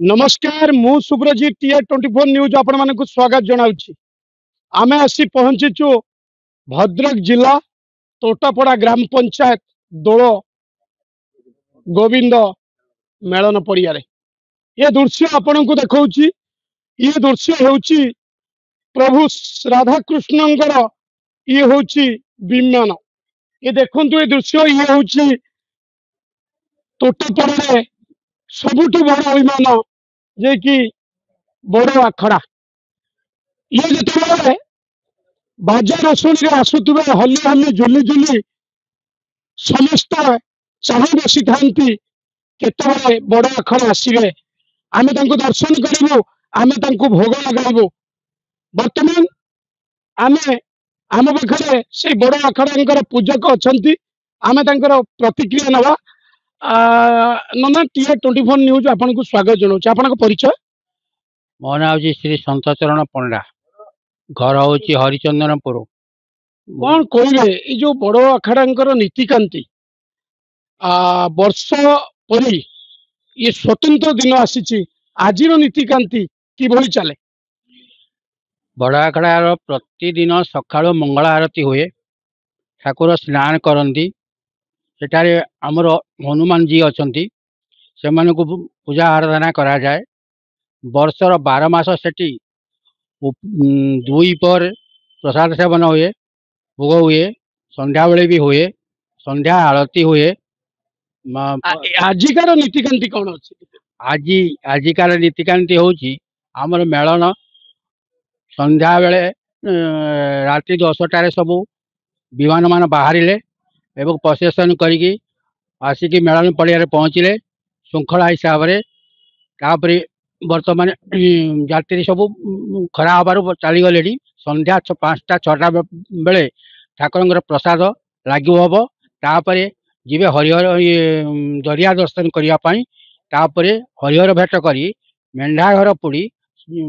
नमस्कार मु Subrajit TR 24 news आपण मानक स्वागत जनाउछि। आमे आसी पहुंचीचु भद्रक जिला तोटापड़ा ग्राम पंचायत दोल गोविंद मेलन पड़िया ये दृश्य आपण को देखौछि। ये दृश्य हेउछि प्रभु राधाकृष्णंकर ये होछि विमान। ये देखंतु ये दृश्य ये होछि तोटापड़ा सबुठु बड़ विमान जे कि बड़ आखड़ा। ये जिते बाजा रसुणी आसुवे हली हली झुली झुली समस्त चाह बसी था केतवे बड़ आखड़ा आसवे आमे तांको दर्शन करूँ आमे तांको भोग लगाइबू। बर्तमान आमे आम पाखे से बड़ आखड़ा पूजक अच्छा आमे तांकर प्रतिक्रिया नवा। नना टीआर 24 न्यूज आपन को स्वागत जनाऊँ। आपन परिचय? मो ना हूँ श्री संतचरण पंडा, घर हूँ हरिचंदनपुर। कौन कहे ये जो बड़ आखड़ा नीतिकांति वर्ष पर ये स्वतंत्र दिन आसी आज नीतिकांति कि चले? बड़ आखड़ार प्रतिदिन सकाळु मंगल आरती हुए, ठाकुर स्नान करती, सेठारे आमर हनुमान जी अछंती से पूजा आराधना करा जाए। वर्षर 12 मास सेठी दुई पर प्रसाद सेवन हुए, भोग हुए, संध्या बेले भी हुए, संध्या आरती हुए। आजिकार नीतिकांति कौन अच्छी? आजिकार नीतिकांति हूँ आमर मेलन संध्या बेले राति 10टार सबू विमान मान बाहर एवं प्रसेसन करिकी आसिकी मेलन पड़िया पहुँचले श्रृंखला हिसाब से। बर्तमान यात्री सब खरा हबार चलीगले। संध्या 5टा 6टा बेले ठाकुर प्रसाद लागू हम। तापर जीवे हरिहर दरिया दर्शन करने हरिहर भेट करी मेढ़ा घर पोड़ी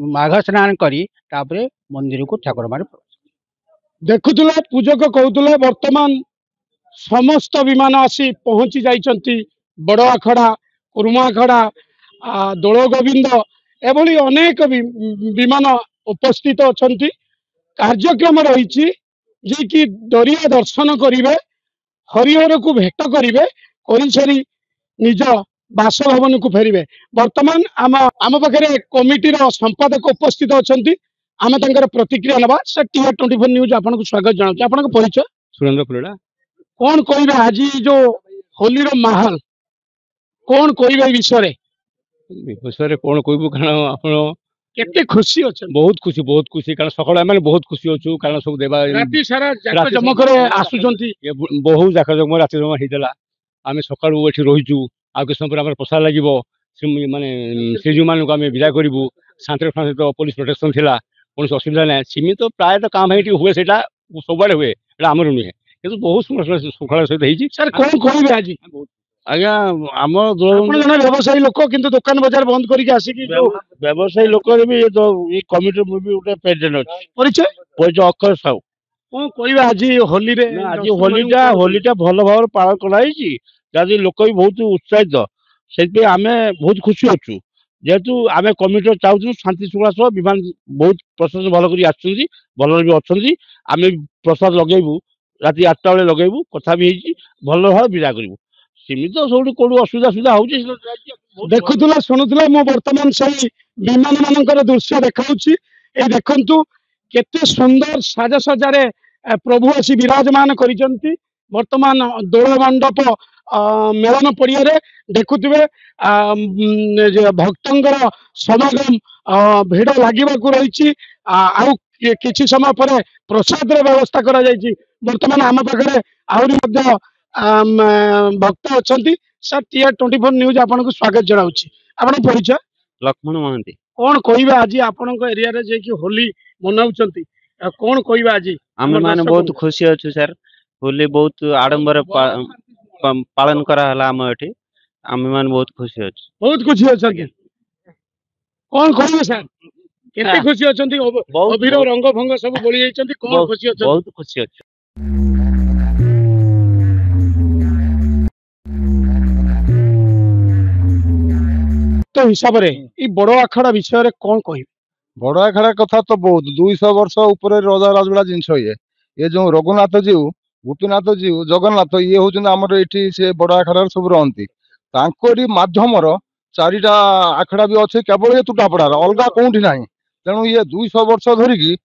माघ स्नान करी मंदिर को ठाकुर मान देखुला पूजक कहते वर्तमान समस्त विमान आसी पहुंची जाइछंती। बड़ आखड़ा, कुर्मा आखड़ा, दोल गोविंद एभली अनेक विमान उपस्थित अछंती। कार्यक्रम रही जे कि दरिया दर्शन करिवे, हरिहर को भेट करिवे, करि सारी निज बासभवन को फेरिवे। वर्तमान आम पाखे कमिटीर संपादक उपस्थित अछंती, आम तांकर प्रतिक्रिया नवा। सर टीआर 24 न्यूज आपन को स्वागत जनाऊँ। आपन परिचय? सुरेंद्र परिड़ा। कौन कहे आज जो होली रो माहौल कौन कहे विषय विषय कौन कहबू कारण आप केते खुशी अच्छा? बहुत खुशी कारण सकाळ आम बहुत खुशी अच्छु कारण सब देवा राति सारा जाक जमकरे आसुचंती। बहुत जाक जम राति जम होइतला। आम सकाळू एठी रहिचु आ के समय हमर प्रसाद लागिवो माने श्रीजू मान को आम विदा करिवु। शांति सहित पुलिस प्रोटेक्शन थिला, कौन असुविधा ना। सीमित तो प्राय तो काम हेठी हुए सेटा सबआडे हुए, एटा हमर नुहे किंतु बहुत सुखला सहित होइची। सर कौन कहबे आज? आज्ञा आम व्यवसायी लोक किंतु दुकान बाजार बंद करके आसिकी व्यवसायी लोक भी ये कमिटी भी गोटे प्रेसिडेंट अछि। परिचय? परिचय अक्षर साहू। कौन कहबे आज होली रे? आज होलीटा भल भाव पालन कराई जदि लोक भी बहुत उत्साहित से आम बहुत खुशी अच्छु। जेहेतु आम कमिटी चाहूँ शांति श्रृंखला सह विमान बहुत प्रशासन भल कर भल भी अच्छा। आम प्रसाद लगेबू राति 8टा बेले लगेबू कथा भी भल भाव विदा करूँ। सीमित सब कौन असुविधा सुविधा हो देखुला शुणुला मु वर्तमान से विमान मानकर दृश्य देखाऊँ। ये देखंतु केते सुंदर साजसज्जा प्रभु आसी विराजमान करिसंती। वर्तमान दोल मंडप मेलन पड़िया देखुवे भक्तंकर समागम भिड़ लगे रही। किछि समय पर प्रसाद व्यवस्था करा जायछि। वर्तमान आम पाखे आहरी भक्त अच्छा। सर टीआर 24 न्यूज आपन को स्वागत जनाऊँ। आपन परिचय? लक्ष्मण महांती। कौन कहबे आज आपन एरिया रे जे कि होली मनाउचंती कौन कहबे आज? आम माने बहुत खुशी अच्छु सर। होली बहुत आडंबर पालन करा हला आम एठी। आम माने बहुत खुशी अच्छु। बहुत खुशी अच्छा के कौन कहबे सर? केते खुशी अछंती? अबीर रंग भंग सब बोली जाइछंती कौन खुशी अच्छा? बहुत खुशी अच्छु। ଭକ୍ତ हिसाब रे ई बड़ आखड़ा विषय रे कौन कहि बड़ आखड़ा कथा तो बहुत 200 वर्ष ऊपर रजा राजुड़ा जिनस ये जो रघुनाथ जीव गोपीनाथ जीव जगन्नाथ ये हूँ आमर ये से बड़ आखड़ा सब रही माध्यम चारिटा आखड़ा भी अच्छे केवल ये तुटापड़ार अलग कौटी ना तेणु ये 200 वर्ष धरिकी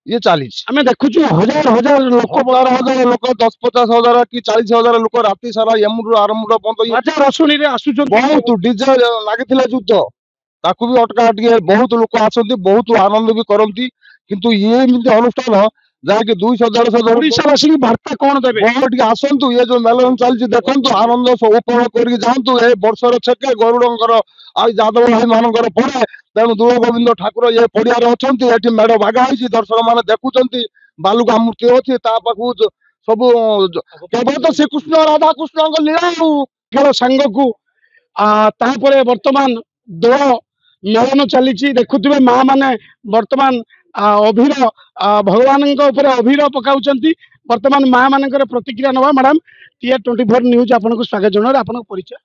ये चली आमे देखुछु हजार हजार लोक हजार हजार लोक 10-50,000 कि 40,000 लोक राति सारा एमुडू आरमुड बंद राजा रसुणी रे आसुचन बहुत डीजे लगी युद्ध ताकू भी अटका अटकी बहुत लोक आसती बहुत आनंद भी करती किंतु ये अनुष्ठान जहाँकि 200-150 ओडिशावासी की वार्ता कौन देबे बहुत आसतु ये जो मेलन चलती देखु आनंद उपभोग कर जातु ए वर्षर छेके गरुड़र आ यादव भाई मानकर पड़े तेणु दूर गोविंद ठाकुर ये पड़ियार अच्छा मेढ़ बागा होती दर्शक मैंने देखुं बालुका मूर्ति अच्छी पाखु सब केवल तो श्रीकृष्ण राधा कृष्ण लीला खेल सांग को तापरे वर्तमान दोल मेलन चली देखुवे माँ माने वर्तमान अभिर भगवान अभिर पकाउछंती वर्तमान माँ मानकर प्रतिक्रिया नवा मैडम TR24 न्यूज आपन स्वागत जनार आपन परिचय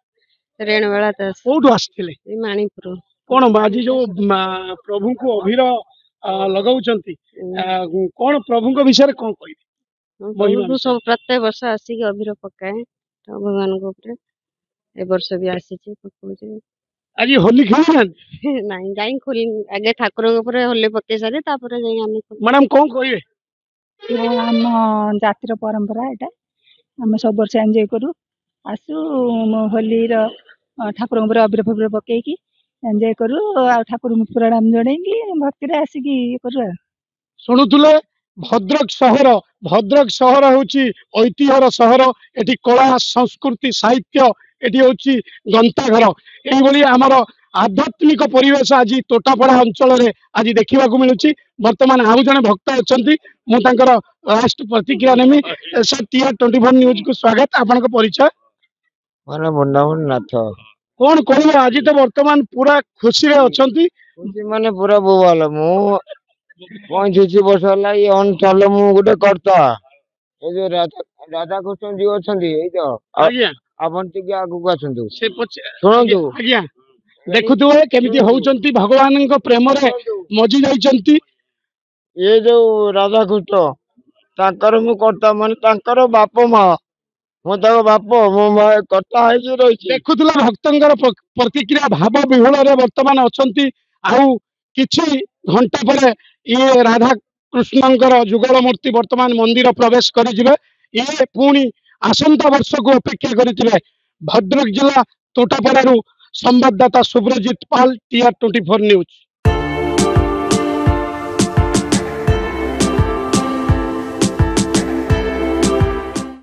रेणुवेला दास कोठु आस्थिले माणिपुर कोन आज जो प्रभु को अभिर लगाउछंती कोन प्रभु को विषय कोन कहि सब प्रत्येक वर्ष आसिक अभिर पकाए भगवान को ऊपर ए वर्ष भी आसी पकाउछे आज होली खेलना नहीं जाई खोल आगे ठाकुर ऊपर होली पके सारे तापर जाई आमे मैडम कोन कहिबे आम जातिर परंपरा एटा आम सब वर्ष एंजॉय करू आसु होली ठाकुर ऊपर अबिर फबिर पकईकी एंजॉय करू ठाकुर प्रणाम जणेकी भक्ति रे आसिकी करू शुणुले भद्रक सहर होची ऐतिह्यर सहर एटी कला संस्कृति साहित्य एटी होची गंताघर एइभली आमर आध्यात्मिक परिवेश आज तोटापड़ा अंचल रे आज देखा मिलूँ वर्तमान आउ जने भक्त अच्छा मुझे लास्ट प्रतिक्रिया नेमी सर TR24 न्यूज को स्वागत आपन परिचय माने वृंदावन नाथ कौन कह आज तो वर्तमान पूरा खुशी रे अछंती माने पूरा बोवाल मु 35 वर्ष होला ये अंचल मु गुटे करता ए जो राधा कृष्ण जी अछंती ए तो आज्ञा आपन टिके आगु को आछंतु से सुनंतु आज्ञा देखुथुए केमिति होउचंती भगवान को प्रेम रे मजी जाइचंती ये जो राधा कृष्ण तांकर मु करता माने तांकर बाप मां मो ताको बाप मो मां करता है जे रही देखुथुला भक्तंकर प्रतिक्रिया भाव विहुल रे वर्तमान अछंती आउ किछि घंटा परे ये राधा कृष्णंकर जुगल मूर्ति वर्तमान मंदिर प्रवेश करि जिवे ये पुणी आसंता वर्ष को अपेक्षा करिथिले भद्रक जिला तोटापड़ारू संवाददाता सुब्रजीत पाल TR24 न्यूज।